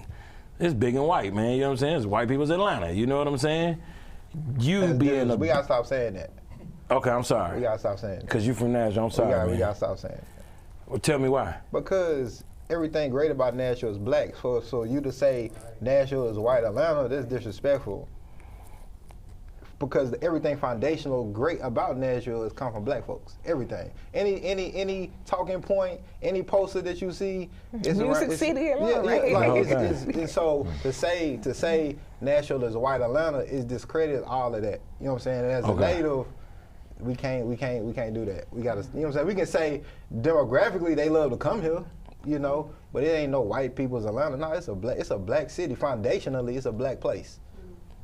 S1: it's big and white, man. You know what I'm saying? It's white people's Atlanta. You know what I'm saying? You being
S4: we gotta stop saying that.
S1: Okay, I'm sorry.
S4: We gotta stop saying that.
S1: Because you from Nashville, I'm sorry, man.
S4: We gotta stop saying that.
S1: Well, tell me why.
S4: Because everything great about Nashville is black. So you to say Nashville is white Atlanta, that's disrespectful. Because everything foundational great about Nashville is come from black folks. Everything. Any talking point, any poster that you see, it's
S3: Music City alone, right?
S4: Like
S1: Okay.
S4: it's so to say Nashville is white Atlanta is discredit all of that. You know what I'm saying? And as a native, we can't do that. We gotta, you know what I'm saying? We can say demographically they love to come here, you know, but it ain't no white people's Atlanta. No, it's a black city. Foundationally, it's a black place.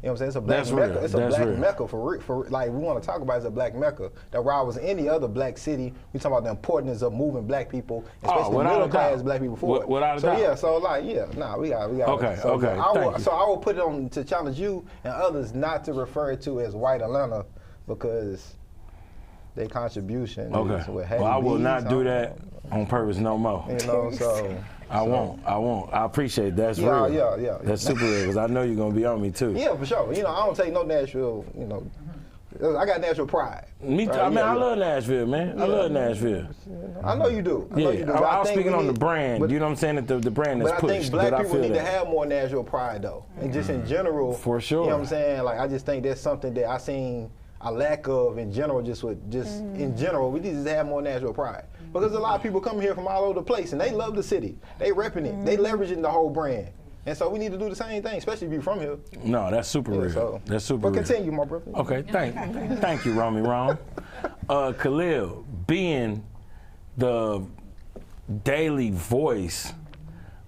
S4: You know what I'm saying? It's a black mecca. It's a black mecca for like we want to talk about it as a black mecca. That where I was any other black city, we talk about the importance of moving black people, especially middle class black people forward.
S1: Without a doubt.
S4: Yeah, so like we got.
S1: Okay,
S4: so
S1: okay.
S4: I will put it on to challenge you and others not to refer it to as white Atlanta because their contribution.
S1: Okay. Well, I will not do that on purpose no more.
S4: You know, so.
S1: I won't. I appreciate it. That's real.
S4: Yeah.
S1: That's super real because I know you're gonna be on me too.
S4: Yeah, for sure. You know, I don't take no Nashville. You know, I got Nashville pride.
S1: Me too. I mean, I love Nashville, man. I love Nashville.
S4: I know you do. I
S1: was speaking on the brand. You know what I'm saying? That the brand that's pushed.
S4: But I think black people need to have more Nashville pride though, and just in general.
S1: For sure.
S4: You know what I'm saying? Like I just think that's something that I seen a lack of in general. In general, we need to have more Nashville pride. Because a lot of people come here from all over the place and they love the city. They repping it. They leveraging the whole brand. And so we need to do the same thing, especially if you're from here.
S1: No, that's super real.
S4: So,
S1: that's super real.
S4: But continue, my brother.
S1: Okay, thank you, Romy Ron. Khalil, being the daily voice,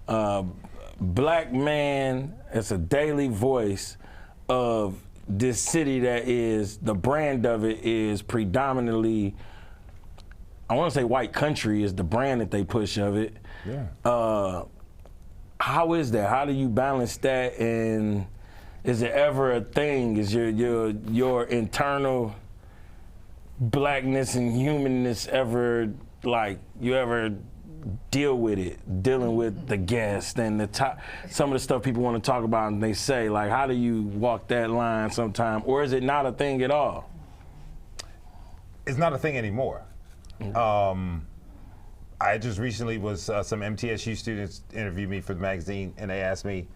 S1: black man, it's a daily voice of this city that is, the brand of it is predominantly, I want to say white country is the brand that they push of it.
S2: Yeah.
S1: How is that? How do you balance that? And is it ever a thing? Is your internal blackness and humanness ever, like, you ever deal with it, dealing with the guests and some of the stuff people want to talk about and they say, like, how do you walk that line sometime? Or is it not a thing at all?
S2: It's not a thing anymore. I just recently was, some MTSU students interviewed me for the magazine and they asked me,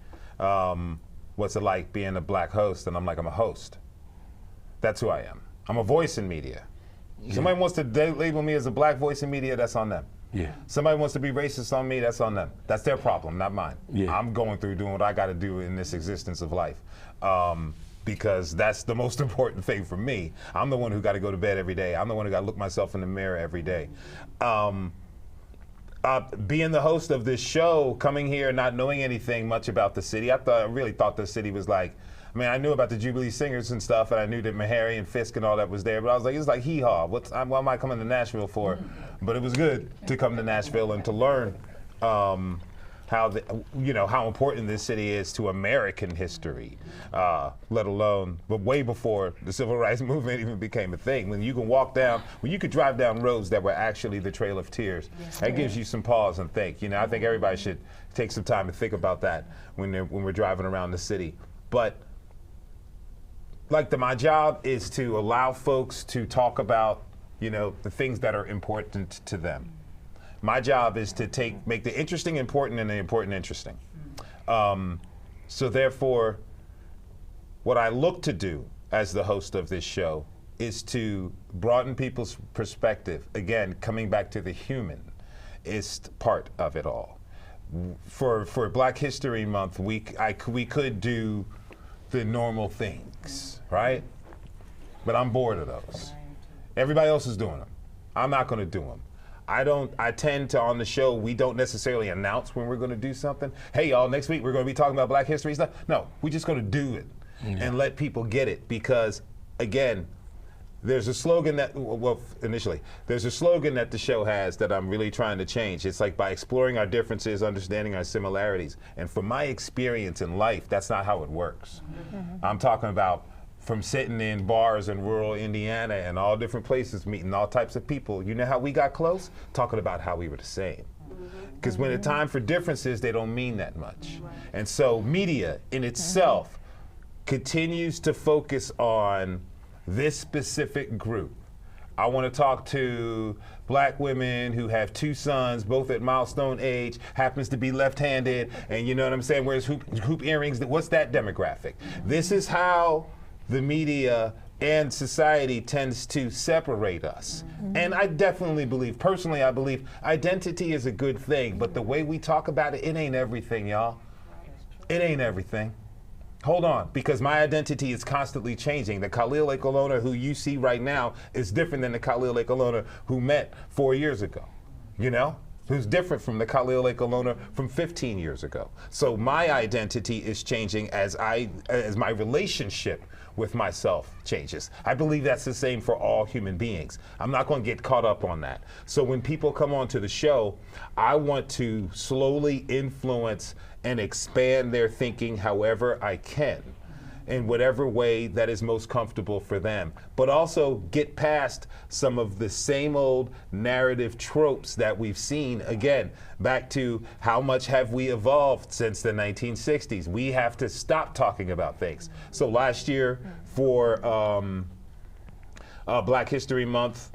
S2: what's it like being a black host? And I'm like, I'm a host. That's who I am. I'm a voice in media. Yeah. Somebody wants to label me as a black voice in media, that's on them.
S1: Yeah.
S2: Somebody wants to be racist on me, that's on them. That's their problem, not mine.
S1: Yeah.
S2: I'm going through doing what I got to do in this existence of life. Because that's the most important thing for me. I'm the one who got to go to bed every day. I'm the one who got to look myself in the mirror every day. Being the host of this show, coming here, not knowing anything much about the city, I really thought the city was like, I mean, I knew about the Jubilee Singers and stuff, and I knew that Meharry and Fisk and all that was there, but I was like, it's like hee-haw. What am I coming to Nashville for? But it was good to come to Nashville and to learn how important this city is to American history, let alone, but way before the civil rights movement even became a thing. When you could drive down roads that were actually the Trail of Tears, that gives you some pause and think. I think everybody should take some time to think about that when we're driving around the city. But my job is to allow folks to talk about, the things that are important to them. My job is to make the interesting important and the important interesting. So therefore, what I look to do as the host of this show is to broaden people's perspective. Again, coming back to the human is part of it all. For Black History Month, we could do the normal things, right? But I'm bored of those. Everybody else is doing them. I'm not going to do them. I tend to, on the show, we don't necessarily announce when we're going to do something. Hey, y'all, next week we're going to be talking about Black History stuff. No, we're just going to do it and let people get it, because, again, there's a slogan that, there's a slogan that the show has that I'm really trying to change. It's like, by exploring our differences, understanding our similarities. And from my experience in life, that's not how it works. I'm talking about from sitting in bars in rural Indiana and all different places, meeting all types of people. You know how we got close? Talking about how we were the same. Because when it's time for differences, they don't mean that much. And so media in itself continues to focus on this specific group. I want to talk to Black women who have 2 sons, both at milestone age, happens to be left-handed, and you know what I'm saying, wears hoop earrings. What's that demographic? This is how the media and society tends to separate us. And I definitely believe, personally I believe, identity is a good thing, but the way we talk about it, it ain't everything, y'all. It ain't everything. Hold on, because my identity is constantly changing. The Khalil Ekulona who you see right now is different than the Khalil Ekulona who met 4 years ago, you know? Who's different from the Khalil Ekulona from 15 years ago. So my identity is changing as my relationship with myself changes. I believe that's the same for all human beings. I'm not going to get caught up on that. So when people come onto the show, I want to slowly influence and expand their thinking however I can, in whatever way that is most comfortable for them, but also get past some of the same old narrative tropes that we've seen. Again, back to how much have we evolved since the 1960s. We have to stop talking about things. So last year for Black History Month,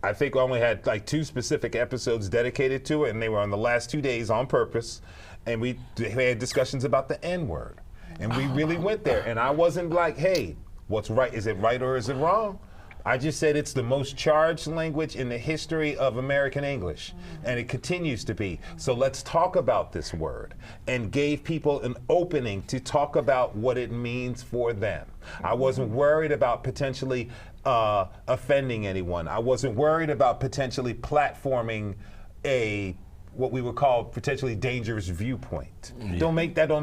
S2: I think we only had like 2 specific episodes dedicated to it, and they were on the last 2 days on purpose, and we had discussions about the N-word. And we really went there, and I wasn't like, hey, what's right? Is it right or is it wrong? I just said it's the most charged language in the history of American English, and it continues to be. So let's talk about this word, and gave people an opening to talk about what it means for them. I wasn't worried about potentially offending anyone. I wasn't worried about potentially platforming what we would call potentially dangerous viewpoint. Don't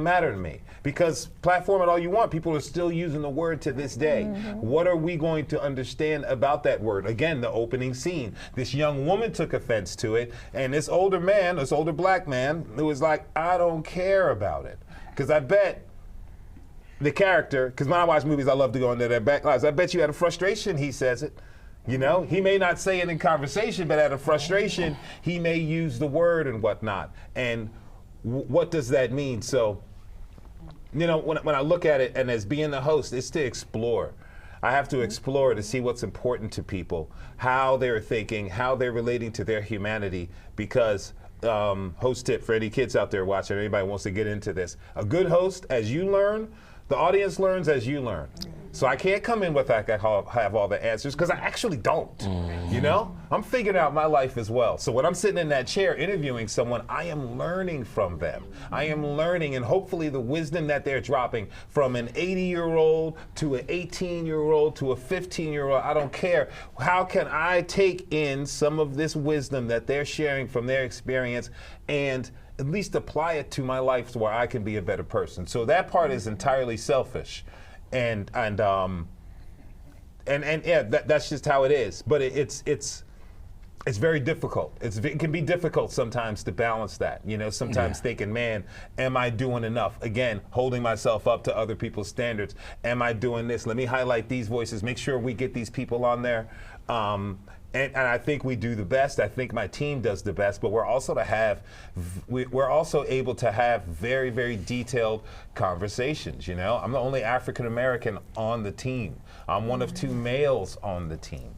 S2: matter to me, because platform it all you want. People are still using the word to this day. What are we going to understand about that word? Again, the opening scene. This young woman took offense to it, and this older Black man, who was like, I don't care about it. Because I bet the character, because when I watch movies, I love to go into their backlives. I bet you had a frustration, he says it. You know, he may not say it in conversation, but out of frustration, he may use the word and whatnot. And what does that mean? So, you know, when I look at it, and as being the host, it's to explore. I have to explore to see what's important to people, how they're thinking, how they're relating to their humanity, because host tip for any kids out there watching, anybody wants to get into this. A good host, as you learn, the audience learns as you learn. So I can't come in with I have all the answers, because I actually don't. You know? I'm figuring out my life as well. So when I'm sitting in that chair interviewing someone, I am learning from them. I am learning, and hopefully the wisdom that they're dropping, from an 80-year-old to an 18-year-old to a 15-year-old, I don't care. How can I take in some of this wisdom that they're sharing from their experience and at least apply it to my life to where I can be a better person? So that part is entirely selfish. And yeah, that's just how it is. But it's very difficult. It can be difficult sometimes to balance that. You know, sometimes thinking, man, am I doing enough? Again, holding myself up to other people's standards. Am I doing this? Let me highlight these voices. Make sure we get these people on there. And I think we do the best. I think my team does the best. But we're also able to have very, very detailed conversations. You know, I'm the only African American on the team. I'm one of 2 males on the team.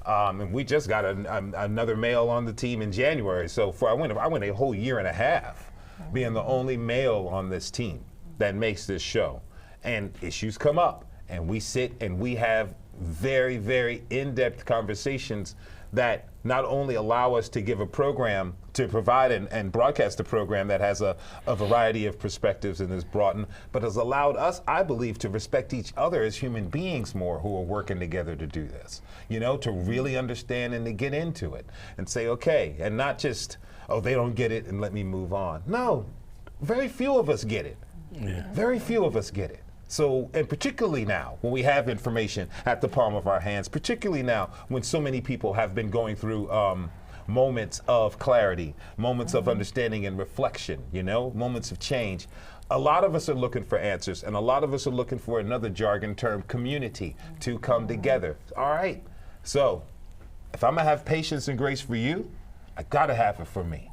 S2: And we just got another male on the team in January. So I went a whole year and a half being the only male on this team that makes this show. And issues come up, and we sit and we have very, very in-depth conversations that not only allow us to give a program, to provide and broadcast a program that has a variety of perspectives and is broadened, but has allowed us, I believe, to respect each other as human beings more who are working together to do this. You know, to really understand and to get into it and say, okay, and not just, oh, they don't get it and let me move on. No, very few of us get it. Yeah. Very few of us get it. So, and particularly now, when we have information at the palm of our hands, particularly now when so many people have been going through moments of clarity, moments of understanding and reflection, you know, moments of change. A lot of us are looking for answers, and a lot of us are looking for another jargon term, community, to come together. All right, so if I'm gonna have patience and grace for you, I gotta have it for me.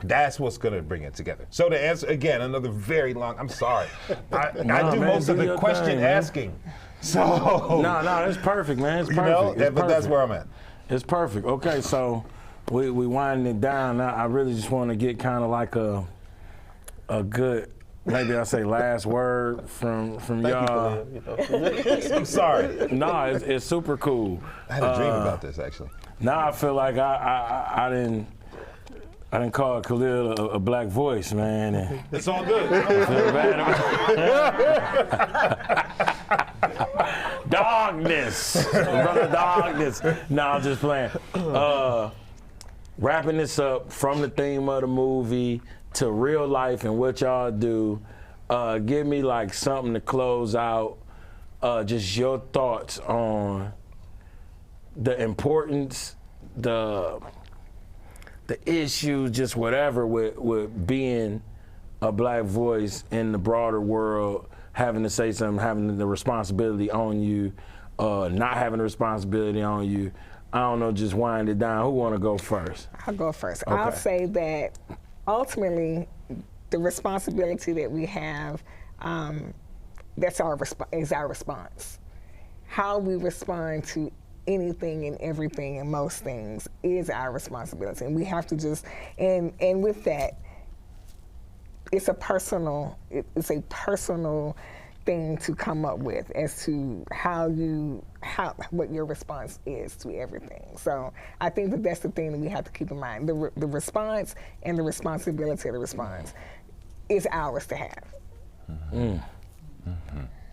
S2: That's what's gonna bring it together. So to answer, again, another very long, I'm sorry. I do most of the question asking. So.
S1: No, it's perfect, man, it's perfect.
S2: You know, but that's where I'm at.
S1: It's perfect. Okay, so we winding it down. Now, I really just wanna get kind of like a good, maybe I'll say last word from y'all.
S2: I'm sorry.
S1: No, it's super cool.
S2: I had a dream about this, actually.
S1: Now I feel like I didn't call Khalil a black voice, man. And
S2: it's all good.
S1: I feel bad about Darkness, brother, darkness. No, I'm just playing. Wrapping this up from the theme of the movie to real life and what y'all do. Give me like something to close out. Just your thoughts on the importance, the issues, just whatever with being a black voice in the broader world, having to say something, having the responsibility on you, not having the responsibility on you. I don't know, just wind it down. Who want to go first?
S3: I'll go first.
S1: Okay.
S3: I'll say that ultimately the responsibility that we have, is our response. How we respond to anything and everything and most things is our responsibility, and we have to just and with that, it's a personal thing to come up with as to what your response is to everything. So I think that's the thing that we have to keep in mind. The response and the responsibility of the response is ours to have.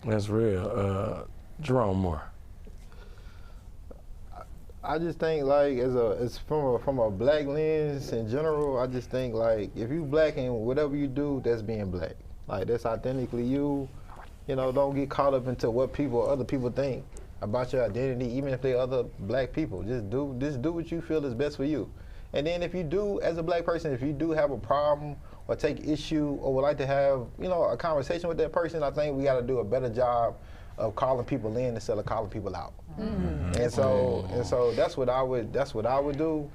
S1: That's real. Jerome Moore.
S4: I just think like it's from a black lens in general. I just think like if you black and whatever you do, that's being black. Like that's authentically you. You know, don't get caught up into what other people think about your identity, even if they're other black people. Just do what you feel is best for you. And then if you do, as a black person, if you do have a problem or take issue or would like to have, you know, a conversation with that person, I think we got to do a better job of calling people in instead of calling people out. And so that's what I would do,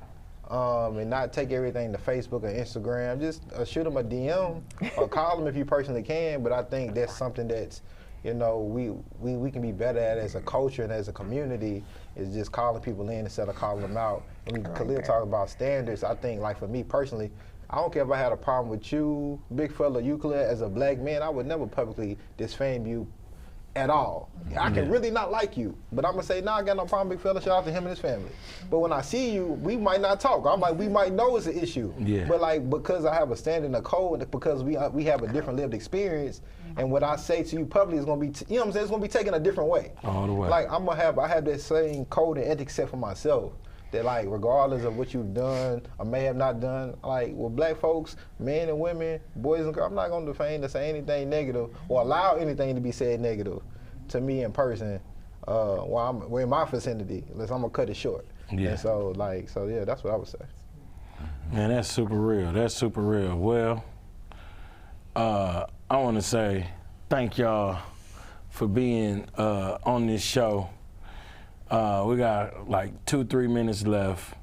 S4: and not take everything to Facebook or Instagram. Just shoot them a DM or call them if you personally can. But I think that's something that's, you know, we can be better at as a culture and as a community, is just calling people in instead of calling them out. And Khalil talked about standards. I think, like for me personally, I don't care if I had a problem with you, big fella, you, Khalil, as a black man, I would never publicly disfame you at all. I can really not like you, but I'm gonna say, nah, I got no problem, big fella, shout out to him and his family. But when I see you, we might not talk. I'm like, we might know it's an issue. Yeah. But like, because I have a standard, a code, because we have a different lived experience, and what I say to you publicly is gonna be, you know what I'm saying, it's gonna be taken a different way.
S1: All the way.
S4: Like, I have that same code and ethics set for myself. That like, regardless of what you've done or may have not done, like with black folks, men and women, boys and girls, I'm not gonna defame to say anything negative or allow anything to be said negative to me in person while we're in my vicinity, unless I'm gonna cut it short. Yeah. And so yeah, that's what I would say.
S1: Man, that's super real. That's super real. Well, I wanna say thank y'all for being on this show. We got like 2-3 minutes left,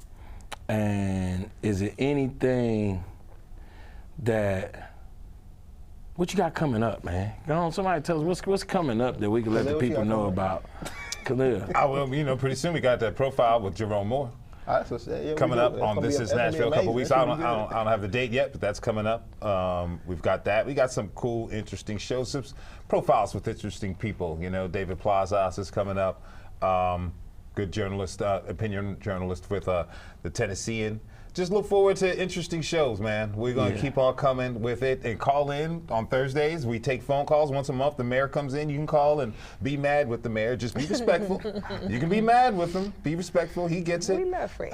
S1: and is it anything what you got coming up, man? Go on, somebody tell us what's coming up that we can let the people know about. Khalil.
S2: Well, you know, pretty soon we got that profile with Jerome Moore. Coming up on This Is Nashville in a couple weeks. I don't have the date yet, but that's coming up. We've got that. We got some cool, interesting shows, some profiles with interesting people. You know, David Plazas is coming up. good journalist, opinion journalist with the Tennessean. Just look forward to interesting shows, man. We're going to keep on coming with it and call in on Thursdays. We take phone calls once a month. The mayor comes in. You can call and be mad with the mayor. Just be respectful. You can be mad with him. Be respectful. He gets it.
S3: We love Fred.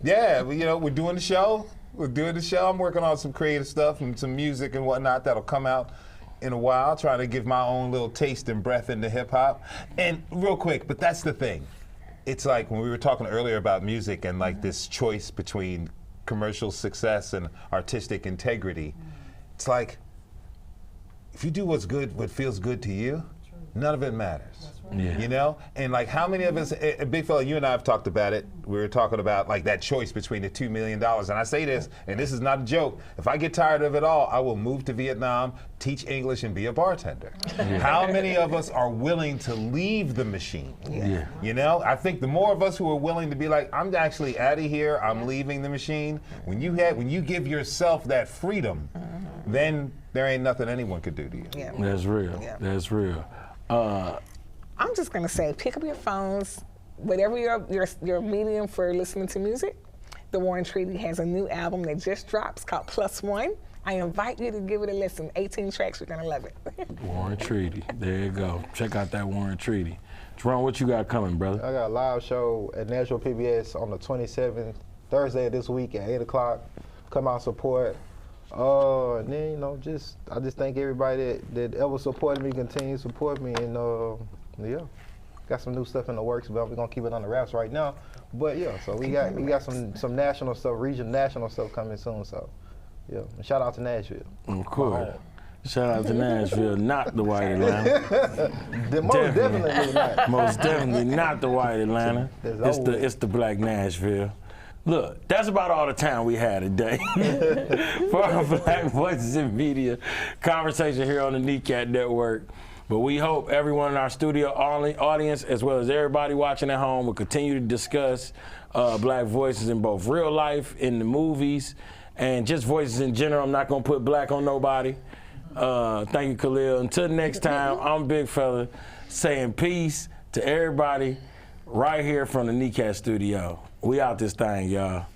S2: Yeah, we're doing the show. We're doing the show. I'm working on some creative stuff and some music and whatnot that'll come out in a while, trying to give my own little taste and breath into hip hop. And real quick, but that's the thing. It's like when we were talking earlier about music and like this choice between commercial success and artistic integrity. It's like, if you do what's good, what feels good to you, none of it matters.
S1: Yeah.
S2: You know? And like how many of us, Big Fella, you and I have talked about it. We were talking about like that choice between the $2 million. And I say this, and this is not a joke, if I get tired of it all, I will move to Vietnam, teach English, and be a bartender. Yeah. How many of us are willing to leave the machine?
S1: Yeah.
S2: You know? I think the more of us who are willing to be like, I'm actually out of here, I'm leaving the machine, when you give yourself that freedom, then there ain't nothing anyone could do to you.
S3: Yeah.
S1: That's real.
S3: Yeah.
S1: That's real.
S3: I'm just gonna say, pick up your phones, whatever your medium for listening to music. The War and Treaty has a new album that just drops called Plus One. I invite you to give it a listen. 18 tracks, you're gonna love it.
S1: War and Treaty. There you go. Check out that War and Treaty. Jerome, what you got coming, brother?
S4: I got a live show at Nashville PBS on the 27th, Thursday of this week at 8 o'clock. Come out, support. And then, I just thank everybody that ever supported me, continue to support me, and got some new stuff in the works, but we're gonna keep it on the wraps right now. But yeah, so we got some national stuff, national stuff coming soon. So yeah, and shout out to Nashville.
S1: Of course. Shout out to Nashville, not the white Atlanta.
S4: Most definitely not.
S1: Most definitely not the white Atlanta. It's the black Nashville. Look, that's about all the time we had today for our Black Voices in Media conversation here on the NECAT Network. But we hope everyone in our studio audience, as well as everybody watching at home, will continue to discuss black voices in both real life, in the movies, and just voices in general. I'm not going to put black on nobody. Thank you, Khalil. Until next time, I'm Big Fella saying peace to everybody right here from the NECAT studio. We out this thing, y'all.